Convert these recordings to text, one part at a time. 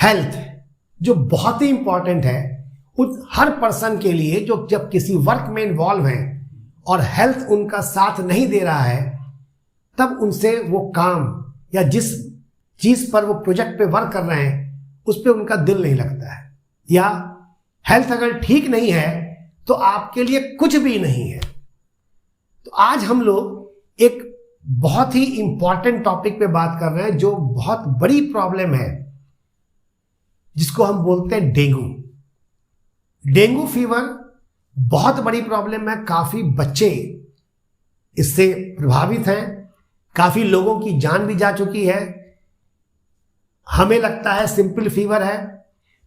Health जो बहुत ही important है उन हर पर्सन के लिए जो जब किसी वर्क में इन्वॉल्व हैं और हेल्थ उनका साथ नहीं दे रहा है, तब उनसे वो काम या जिस चीज पर वो प्रोजेक्ट पे वर्क कर रहे हैं उस पर उनका दिल नहीं लगता है, या हेल्थ अगर ठीक नहीं है तो आपके लिए कुछ भी नहीं है। तो आज हम लोग एक बहुत ही इंपॉर्टेंट टॉपिक पे बात कर रहे हैं जो बहुत बड़ी प्रॉब्लम है, जिसको हम बोलते हैं डेंगू। डेंगू फीवर बहुत बड़ी प्रॉब्लम है। काफी बच्चे इससे प्रभावित हैं, काफी लोगों की जान भी जा चुकी है। हमें लगता है सिंपल फीवर है,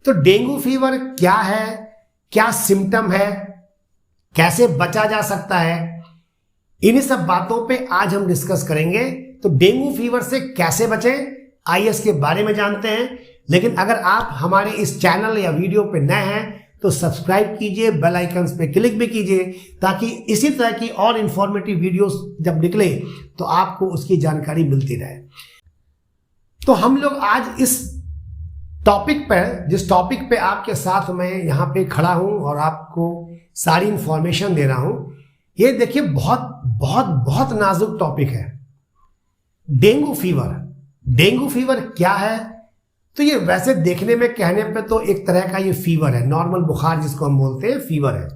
तो डेंगू फीवर क्या है, क्या सिम्टम है, कैसे बचा जा सकता है, इन्हीं सब बातों पे आज हम डिस्कस करेंगे। तो डेंगू फीवर से कैसे बचें, आइए इसके बारे में जानते हैं। लेकिन अगर आप हमारे इस चैनल या वीडियो पे नए हैं तो सब्सक्राइब कीजिए, बेल आइकन्स पे क्लिक भी कीजिए, ताकि इसी तरह की और इंफॉर्मेटिव वीडियोस जब निकले तो आपको उसकी जानकारी मिलती रहे। तो हम लोग आज इस टॉपिक पर, जिस टॉपिक पे आपके साथ मैं यहाँ पे खड़ा हूँ और आपको सारी इंफॉर्मेशन दे रहा हूँ, ये देखिए बहुत बहुत बहुत नाजुक टॉपिक है, डेंगू फीवर। डेंगू फीवर क्या है? तो ये वैसे देखने में, कहने पे तो एक तरह का ये फीवर है, नॉर्मल बुखार जिसको हम बोलते हैं फीवर है,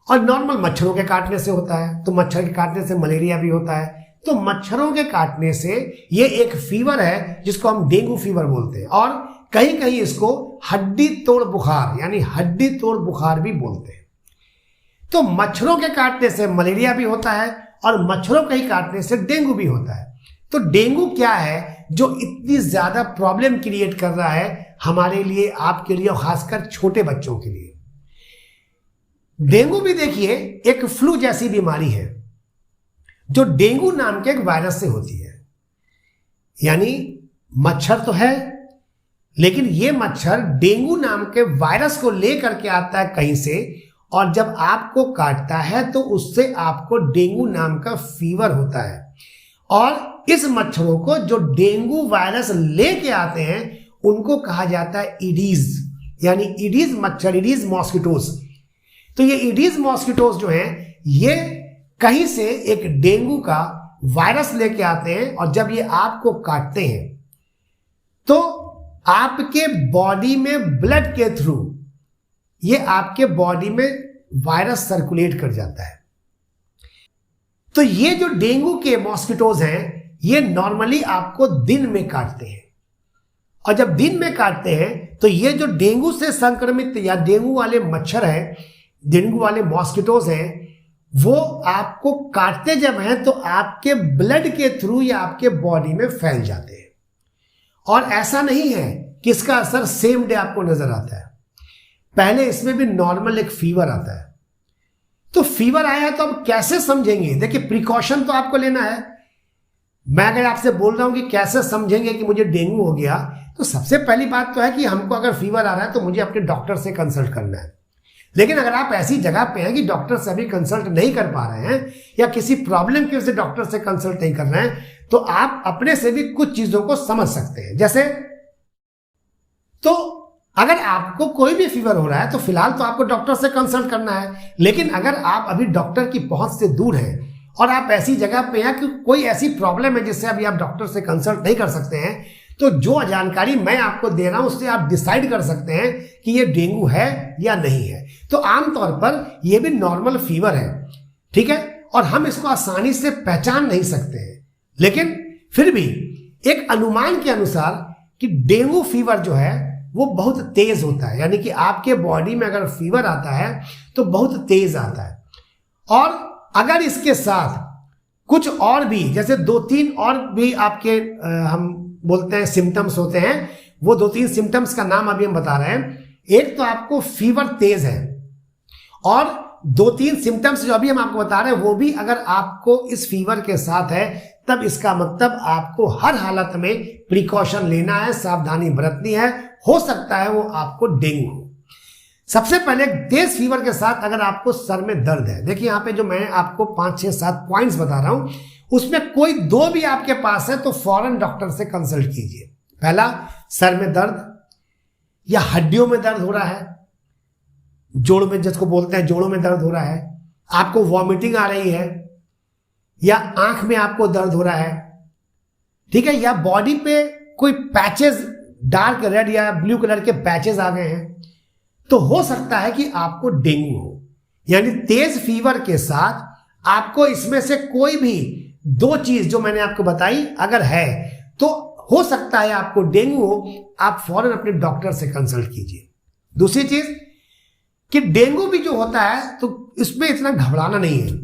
और नॉर्मल मच्छरों के काटने से होता है। तो मच्छर के काटने से मलेरिया भी होता है, तो मच्छरों के काटने से ये एक फीवर है जिसको हम डेंगू फीवर बोलते हैं। और कहीं कहीं इसको हड्डी तोड़ बुखार यानी हड्डी तोड़ बुखार भी बोलते हैं। तो मच्छरों के काटने से मलेरिया भी होता है और मच्छरों के ही काटने से डेंगू भी होता है। तो डेंगू क्या है जो इतनी ज्यादा प्रॉब्लम क्रिएट कर रहा है हमारे लिए, आपके लिए, और खासकर छोटे बच्चों के लिए? डेंगू भी देखिए एक फ्लू जैसी बीमारी है जो डेंगू नाम के एक वायरस से होती है। यानी मच्छर तो है, लेकिन ये मच्छर डेंगू नाम के वायरस को लेकर के आता है कहीं से, और जब आपको काटता है तो उससे आपको डेंगू नाम का फीवर होता है। और इस मच्छरों को जो डेंगू वायरस लेके आते हैं उनको कहा जाता है ईडीज, यानी ईडीज मच्छर, ईडीज मॉस्किटोज। तो ये ईडीज मॉस्किटोज जो हैं ये कहीं से एक डेंगू का वायरस लेके आते हैं, और जब ये आपको काटते हैं तो आपके बॉडी में ब्लड के थ्रू ये आपके बॉडी में वायरस सर्कुलेट कर जाता है। तो ये जो डेंगू के मॉस्किटोज हैं ये नॉर्मली आपको दिन में काटते हैं, और जब दिन में काटते हैं तो ये जो डेंगू से संक्रमित या डेंगू वाले मच्छर हैं, डेंगू वाले मॉस्किटोज हैं, वो आपको काटते जब हैं तो आपके ब्लड के थ्रू या आपके बॉडी में फैल जाते हैं। और ऐसा नहीं है कि इसका असर सेम डे आपको नजर आता है, पहले इसमें भी नॉर्मल एक फीवर आता है। तो फीवर आया तो अब कैसे समझेंगे? देखिए प्रिकॉशन तो आपको लेना है। मैं अगर आपसे बोल रहा हूं कि कैसे समझेंगे कि मुझे डेंगू हो गया, तो सबसे पहली बात तो है कि हमको अगर फीवर आ रहा है तो मुझे अपने डॉक्टर से कंसल्ट करना है। लेकिन अगर आप ऐसी जगह पे हैं कि डॉक्टर से अभी कंसल्ट नहीं कर पा रहे हैं या किसी प्रॉब्लम की वजह से डॉक्टर से कंसल्ट नहीं कर रहे हैं, तो आप अपने से भी कुछ चीजों को समझ सकते हैं। जैसे, तो अगर आपको कोई भी फीवर हो रहा है तो फिलहाल तो आपको डॉक्टर से कंसल्ट करना है। लेकिन अगर आप अभी डॉक्टर की पहुंच से दूर हैं और आप ऐसी जगह पे हैं कि कोई ऐसी प्रॉब्लम है जिससे अभी आप डॉक्टर से कंसल्ट नहीं कर सकते हैं, तो जो जानकारी मैं आपको दे रहा हूं उससे आप डिसाइड कर सकते हैं कि ये डेंगू है या नहीं है। तो आमतौर पर ये भी नॉर्मल फीवर है, ठीक है, और हम इसको आसानी से पहचान नहीं सकते हैं। लेकिन फिर भी एक अनुमान के अनुसार कि डेंगू फीवर जो है वो बहुत तेज होता है, यानी कि आपके बॉडी में अगर फीवर आता है तो बहुत तेज आता है। और अगर इसके साथ कुछ और भी, जैसे 2-3 और भी आपके हम बोलते हैं सिम्टम्स होते हैं, वो 2-3 सिम्टम्स का नाम अभी हम बता रहे हैं। एक तो आपको फीवर तेज है, और 2-3 सिम्टम्स जो अभी हम आपको बता रहे हैं वो भी अगर आपको इस फीवर के साथ है, तब इसका मतलब आपको हर हालत में प्रिकॉशन लेना है, सावधानी बरतनी है। हो सकता है वो आपको डेंगू हो। सबसे पहले तेज फीवर के साथ अगर आपको सर में दर्द है, देखिए यहाँ पे जो मैं आपको 5, 6, 7 पॉइंट्स बता रहा हूं, उसमें कोई 2 भी आपके पास है तो फौरन डॉक्टर से कंसल्ट कीजिए। पहला, सर में दर्द। या हड्डियों में दर्द हो रहा है, जोड़ में जिसको बोलते हैं जोड़ों में दर्द हो रहा है, आपको वॉमिटिंग आ रही है, या आंख में आपको दर्द हो रहा है, ठीक है, या बॉडी पे कोई पैचेस डार्क रेड या ब्लू कलर के पैचेस आ गए हैं, तो हो सकता है कि आपको डेंगू हो। यानी तेज फीवर के साथ आपको इसमें से कोई भी दो चीज जो मैंने आपको बताई अगर है तो हो सकता है आपको डेंगू हो। आप फौरन अपने डॉक्टर से कंसल्ट कीजिए। दूसरी चीज कि डेंगू भी जो होता है तो इसमें इतना घबराना नहीं है।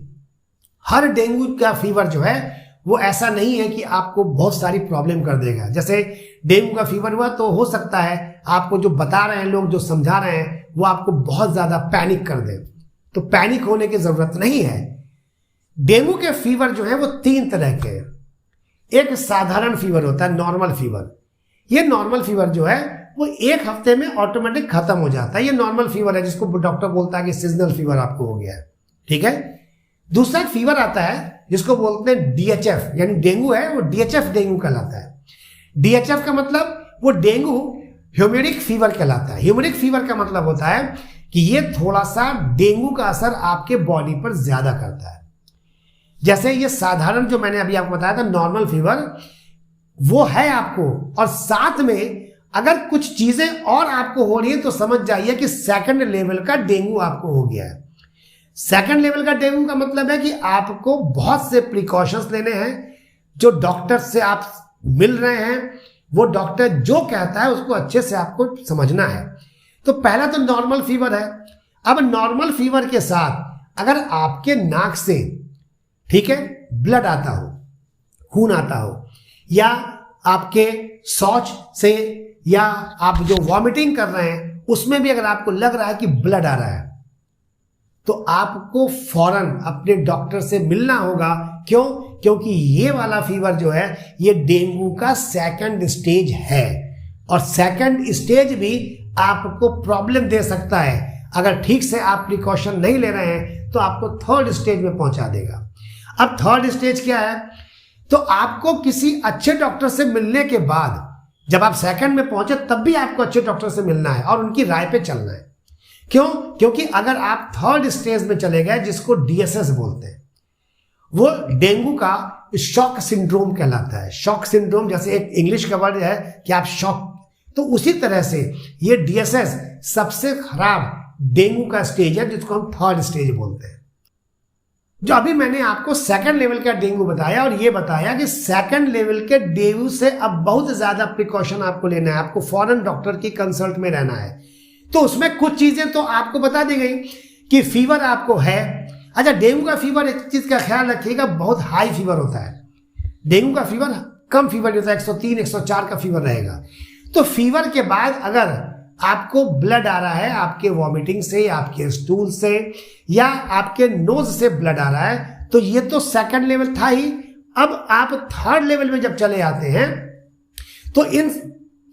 हर डेंगू का फीवर जो है वो ऐसा नहीं है कि आपको बहुत सारी प्रॉब्लम कर देगा। जैसे डेंगू का फीवर हुआ तो हो सकता है आपको जो बता रहे हैं लोग, जो समझा रहे हैं, वो आपको बहुत ज्यादा पैनिक कर दे, तो पैनिक होने की जरूरत नहीं है। डेंगू के फीवर जो है वो तीन तरह के हैं। एक साधारण फीवर होता है, नॉर्मल फीवर। ये नॉर्मल फीवर जो है वो एक हफ्ते में ऑटोमेटिक खत्म हो जाता है। ये नॉर्मल फीवर है जिसको डॉक्टर बोलता है कि सीजनल फीवर आपको हो गया है, ठीक है। दूसरा फीवर आता है जिसको बोलते हैं डीएचएफ, यानी डेंगू है वो डीएचएफ डेंगू कहलाता है। डीएचएफ का मतलब वो डेंगू ह्यूमेरिक फीवर कहलाता है। ह्यूमेरिक फीवर का मतलब होता है कि ये थोड़ा सा डेंगू का असर आपके बॉडी पर ज्यादा करता है। जैसे ये साधारण जो मैंने अभी आपको बताया था नॉर्मल फीवर, वो है आपको, और साथ में अगर कुछ चीजें और आपको हो रही है तो समझ जाइए कि सेकंड लेवल का डेंगू आपको हो गया है। सेकंड लेवल का डेंगू का मतलब है कि आपको बहुत से प्रिकॉशंस लेने हैं। जो डॉक्टर से आप मिल रहे हैं वो डॉक्टर जो कहता है उसको अच्छे से आपको समझना है। तो पहला तो नॉर्मल फीवर है। अब नॉर्मल फीवर के साथ अगर आपके नाक से, ठीक है, ब्लड आता हो, खून आता हो, या आपके शौच से, या आप जो वॉमिटिंग कर रहे हैं उसमें भी अगर आपको लग रहा है कि ब्लड आ रहा है, तो आपको फौरन अपने डॉक्टर से मिलना होगा। क्यों? क्योंकि ये वाला फीवर जो है ये डेंगू का सेकंड स्टेज है, और सेकंड स्टेज भी आपको प्रॉब्लम दे सकता है। अगर ठीक से आप प्रिकॉशन नहीं ले रहे हैं तो आपको थर्ड स्टेज में पहुंचा देगा। अब थर्ड स्टेज क्या है? तो आपको किसी अच्छे डॉक्टर से मिलने के बाद, जब आप सेकंड में पहुंचे तब भी आपको अच्छे डॉक्टर से मिलना है और उनकी राय पे चलना है। क्यों? क्योंकि अगर आप थर्ड स्टेज में चले गए, जिसको डीएसएस बोलते हैं, वो डेंगू का शॉक सिंड्रोम कहलाता है। शॉक सिंड्रोम जैसे एक इंग्लिश का वर्ड है कि आप शॉक, तो उसी तरह से ये डीएसएस सबसे खराब डेंगू का स्टेज है जिसको हम थर्ड स्टेज बोलते हैं। जो अभी मैंने आपको सेकंड लेवल का डेंगू बताया और ये बताया कि सेकंड लेवल के डेंगू से अब बहुत ज्यादा प्रिकॉशन आपको लेना है, आपको फौरन डॉक्टर की कंसल्ट में रहना है। तो उसमें कुछ चीजें तो आपको बता दी गई कि फीवर आपको है। अच्छा, डेंगू का फीवर एक चीज का ख्याल रखिएगा, बहुत हाई फीवर होता है। डेंगू का फीवर कम फीवर होता है, 103 104 का फीवर रहेगा। तो फीवर के बाद अगर आपको ब्लड आ रहा है आपके वॉमिटिंग से, आपके स्टूल से, या आपके नोज से ब्लड आ रहा है, तो ये तो सेकंड लेवल था ही। अब आप थर्ड लेवल में जब चले आते हैं तो इन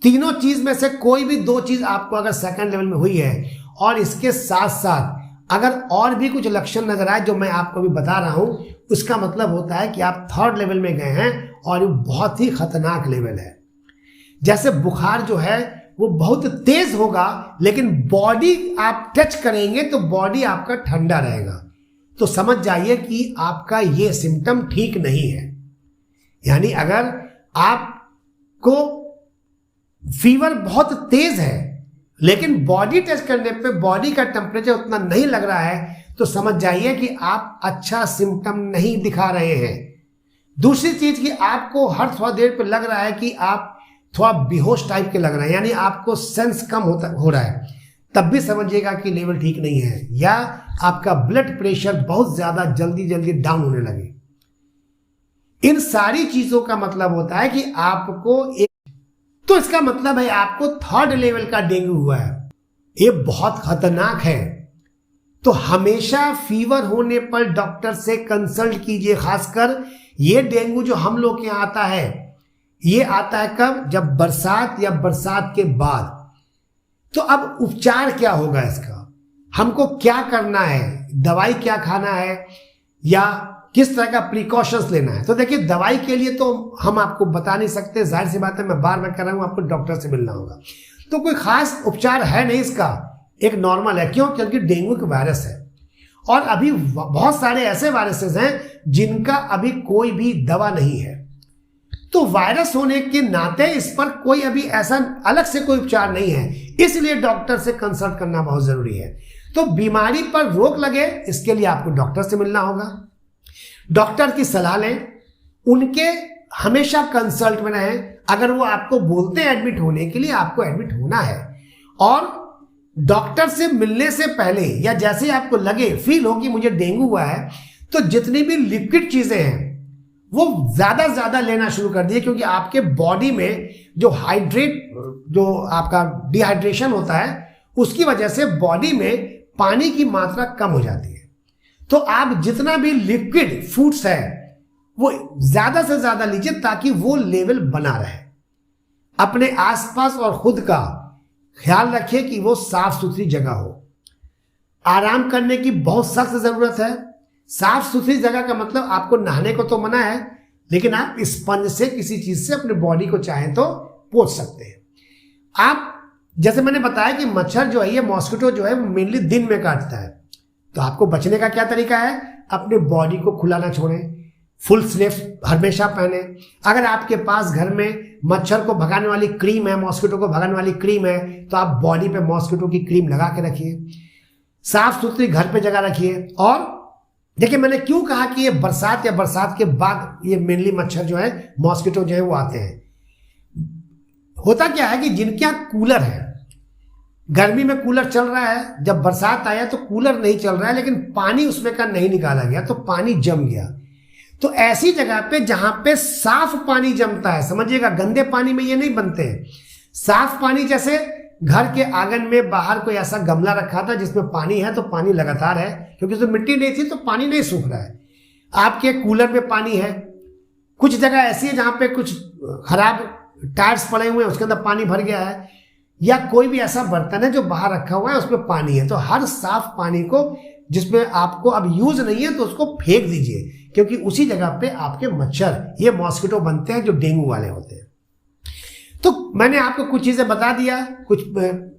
तीनों चीज में से कोई भी दो चीज आपको अगर सेकंड लेवल में हुई है, और इसके साथ साथ अगर और भी कुछ लक्षण नजर आए जो मैं आपको अभी बता रहा हूं, उसका मतलब होता है कि आप थर्ड लेवल में गए हैं और ये बहुत ही खतरनाक लेवल है। जैसे बुखार जो है वो बहुत तेज होगा, लेकिन बॉडी आप टच करेंगे तो बॉडी आपका ठंडा रहेगा, तो समझ जाइए कि आपका ये सिम्टम ठीक नहीं है। यानी अगर आपको फीवर बहुत तेज है लेकिन बॉडी टच करने पे बॉडी का टेम्परेचर उतना नहीं लग रहा है, तो समझ जाइए कि आप अच्छा सिम्टम नहीं दिखा रहे हैं। दूसरी चीज कि आपको हर थोड़ा देर पे लग रहा है कि आप थोड़ा बेहोश टाइप के लग रहे हैं, यानी आपको सेंस कम हो रहा है, तब भी समझिएगा कि लेवल ठीक नहीं है, या आपका ब्लड प्रेशर बहुत ज्यादा जल्दी जल्दी डाउन होने लगे। इन सारी चीजों का मतलब होता है कि आपको तो इसका मतलब है आपको थर्ड लेवल का डेंगू हुआ है। ये बहुत खतरनाक है। तो हमेशा फीवर होने पर डॉक्टर से कंसल्ट कीजिए। खासकर ये डेंगू जो हम लोग के यहाँ आता है, ये आता है कब? जब बरसात या बरसात के बाद। तो अब उपचार क्या होगा इसका? हमको क्या करना है? दवाई क्या खाना है, या किस तरह का प्रिकॉशंस लेना है? तो देखिए, दवाई के लिए तो हम आपको बता नहीं सकते, जाहिर सी बात है, मैं बार बार कह रहा हूं आपको डॉक्टर से मिलना होगा। तो कोई खास उपचार है नहीं इसका, एक नॉर्मल है। क्यों? क्योंकि डेंगू का वायरस है और अभी बहुत सारे ऐसे वायरसेस हैं जिनका अभी कोई भी दवा नहीं है। तो वायरस होने के नाते इस पर कोई अभी ऐसा अलग से कोई उपचार नहीं है, इसलिए डॉक्टर से कंसल्ट करना बहुत जरूरी है। तो बीमारी पर रोक लगे इसके लिए आपको डॉक्टर से मिलना होगा, डॉक्टर की सलाह लें, उनके हमेशा कंसल्ट में रहें। अगर वो आपको बोलते हैं एडमिट होने के लिए, आपको एडमिट होना है। और डॉक्टर से मिलने से पहले या जैसे आपको लगे, फील हो कि मुझे डेंगू हुआ है, तो जितनी भी लिक्विड चीजें हैं वो ज्यादा लेना शुरू कर दिए, क्योंकि आपके बॉडी में जो आपका डिहाइड्रेशन होता है उसकी वजह से बॉडी में पानी की मात्रा कम हो जाती है। तो आप जितना भी लिक्विड फूड्स है वो ज्यादा से ज्यादा लीजिए ताकि वो लेवल बना रहे। अपने आसपास और खुद का ख्याल रखिए कि वो साफ सुथरी जगह हो। आराम करने की बहुत सख्त जरूरत है। साफ सुथरी जगह का मतलब आपको नहाने को तो मना है, लेकिन आप स्पंज से किसी चीज से अपने बॉडी को चाहें तो पोंछ सकते हैं। आप जैसे मैंने बताया कि मच्छर जो है, ये मॉस्किटो जो है वो मेनली दिन में काटता है। तो आपको बचने का क्या तरीका है? अपने बॉडी को खुला ना छोड़ें, फुल स्लीव्स हमेशा पहने। अगर आपके पास घर में मच्छर को भगाने वाली क्रीम है, मॉस्किटो को भगाने वाली क्रीम है, तो आप बॉडी पे मॉस्किटो की क्रीम लगा के रखिए। साफ सुथरी घर पे जगह रखिए। और देखिए मैंने क्यों कहा कि ये बरसात या बरसात के बाद ये मेनली मच्छर जो है, मॉस्किटो जो है वो आते हैं। होता क्या है कि जिनके यहाँ कूलर है, गर्मी में कूलर चल रहा है, जब बरसात आया तो कूलर नहीं चल रहा है, लेकिन पानी उसमें का नहीं निकाला गया तो पानी जम गया। तो ऐसी जगह पे जहां पे साफ पानी जमता है, समझिएगा गंदे पानी में ये नहीं बनते हैं, साफ पानी, जैसे घर के आंगन में बाहर कोई ऐसा गमला रखा था जिसमें पानी है तो पानी लगातार है, क्योंकि उसमें मिट्टी नहीं थी तो पानी नहीं सूख रहा है। आपके कूलर में पानी है, कुछ जगह ऐसी है जहां पे कुछ खराब टायर्स पड़े हुए हैं, उसके अंदर पानी भर गया है, या कोई भी ऐसा बर्तन है जो बाहर रखा हुआ है उसमें पानी है, तो हर साफ पानी को जिसमें आपको अब यूज नहीं है तो उसको फेंक दीजिए, क्योंकि उसी जगह पे आपके मच्छर, ये मॉस्किटो बनते हैं जो डेंगू वाले होते हैं। तो मैंने आपको कुछ चीजें बता दिया, कुछ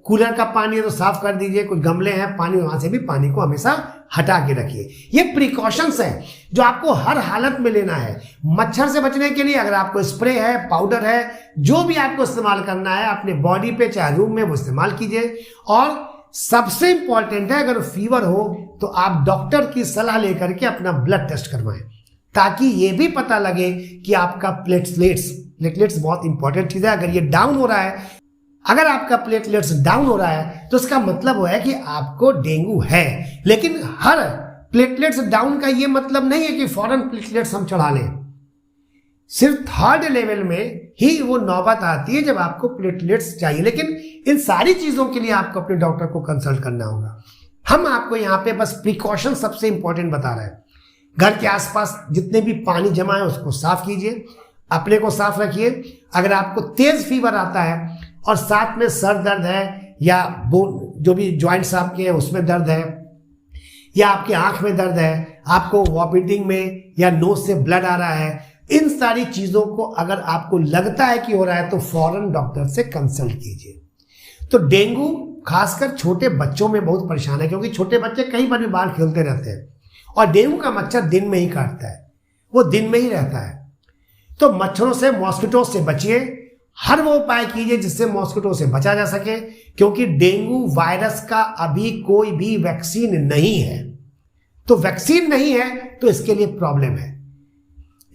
कूलर का पानी है तो साफ कर दीजिए, कुछ गमले हैं पानी, वहां से भी पानी को हमेशा हटा के रखिए। ये प्रिकॉशंस है जो आपको हर हालत में लेना है मच्छर से बचने के लिए। अगर आपको स्प्रे है, पाउडर है, जो भी आपको इस्तेमाल करना है अपने बॉडी पे चाहे रूम में, वो इस्तेमाल कीजिए। और सबसे इंपॉर्टेंट है, अगर फीवर हो तो आप डॉक्टर की सलाह लेकर के अपना ब्लड टेस्ट करवाएं, ताकि ये भी पता लगे कि आपका प्लेटलेट्स बहुत इंपॉर्टेंट चीज है। अगर ये डाउन हो रहा है, अगर आपका प्लेटलेट्स डाउन हो रहा है तो इसका मतलब वो है कि आपको डेंगू है। लेकिन हर प्लेटलेट्स डाउन का ये मतलब नहीं है कि फौरन प्लेटलेट्स हम चढ़ा लें। सिर्फ थर्ड लेवल में ही वो नौबत आती है जब आपको प्लेटलेट्स चाहिए। लेकिन इन सारी चीजों के लिए आपको अपने डॉक्टर को कंसल्ट करना होगा। हम आपको यहाँ पे बस प्रिकॉशन सबसे इंपॉर्टेंट बता रहे हैं। घर के आसपास जितने भी पानी जमा है उसको साफ कीजिए, अपने को साफ रखिए। अगर आपको तेज फीवर आता है और साथ में सर दर्द है, या जो भी ज्वाइंट्स आपके हैं उसमें दर्द है, या आपके आंख में दर्द है, आपको वॉमिटिंग में या नोज से ब्लड आ रहा है, इन सारी चीजों को अगर आपको लगता है कि हो रहा है तो फौरन डॉक्टर से कंसल्ट कीजिए। तो डेंगू खासकर छोटे बच्चों में बहुत परेशान है, क्योंकि छोटे बच्चे कहीं पर भी बाहर खेलते रहते हैं और डेंगू का मच्छर दिन में ही काटता है, वो दिन में ही रहता है। तो मच्छरों से, मॉस्किटो से बचिए। हर वो उपाय कीजिए जिससे मॉस्किटो से बचा जा सके, क्योंकि डेंगू वायरस का अभी कोई भी वैक्सीन नहीं है। तो वैक्सीन नहीं है तो इसके लिए प्रॉब्लम है।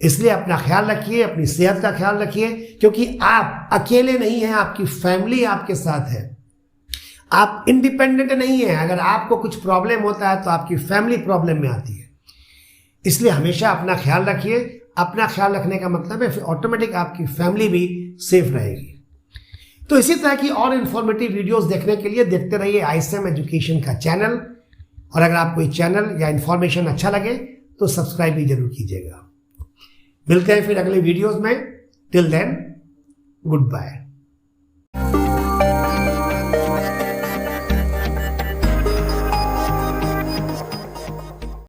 इसलिए अपना ख्याल रखिए, अपनी सेहत का ख्याल रखिए, क्योंकि आप अकेले नहीं हैं, आपकी फैमिली आपके साथ है। आप इंडिपेंडेंट नहीं है। अगर आपको कुछ प्रॉब्लम होता है तो आपकी फैमिली प्रॉब्लम में आती है। इसलिए हमेशा अपना ख्याल रखिए। अपना ख्याल रखने का मतलब है फिर ऑटोमेटिक आपकी फैमिली भी सेफ रहेगी। तो इसी तरह की और इंफॉर्मेटिव वीडियोस देखने के लिए देखते रहिए ISM एजुकेशन का चैनल। और अगर आपको ये चैनल या इंफॉर्मेशन अच्छा लगे तो सब्सक्राइब भी जरूर कीजिएगा। मिलते हैं फिर अगले वीडियोस में। Till then, good bye.